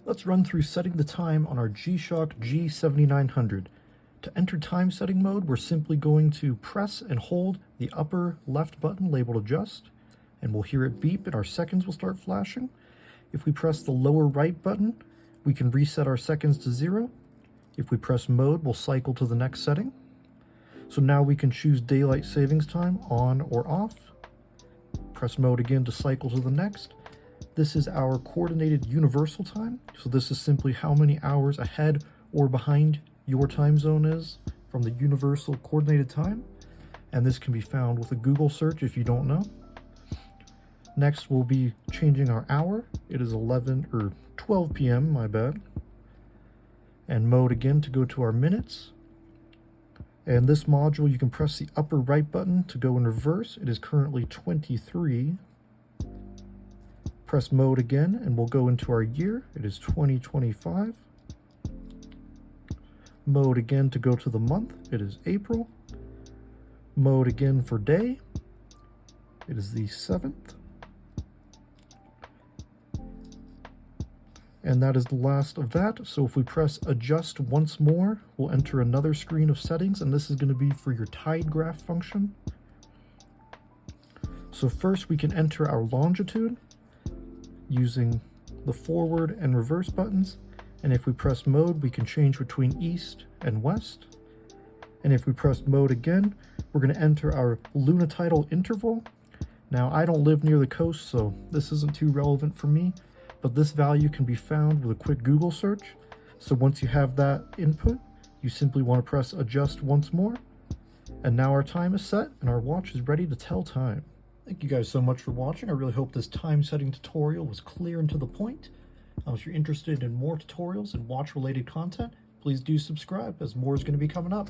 Let's run through setting the time on our G-Shock G-7900. To enter time setting mode, we're simply going to press and hold the upper left button labeled adjust, and we'll hear it beep and our seconds will start flashing. If we press the lower right button, we can reset our seconds to 0. If we press mode, we'll cycle to the next setting. So now we can choose daylight savings time on or off. Press mode again to cycle to the next. This is our coordinated universal time. So this is simply how many hours ahead or behind your time zone is from the universal coordinated time. And this can be found with a Google search if you don't know. Next, we'll be changing our hour. It is 12 p.m., my bad. And mode again to go to our minutes. And this module, you can press the upper right button to go in reverse. It is currently 23. Press mode again and we'll go into our year. It is 2025. Mode again to go to the month. It is April. Mode again for day. It is the 7th. And that is the last of that. So if we press adjust once more, we'll enter another screen of settings, and this is going to be for your tide graph function. So first we can enter our longitude using the forward and reverse buttons. And if we press mode, we can change between east and west. And if we press mode again, we're going to enter our lunitidal interval. Now, I don't live near the coast, so this isn't too relevant for me, but this value can be found with a quick Google search. So once you have that input, you simply want to press adjust once more. And now our time is set and our watch is ready to tell time. Thank you guys so much for watching. I really hope this time setting tutorial was clear and to the point. If you're interested in more tutorials and watch related content, please do subscribe as more is going to be coming up.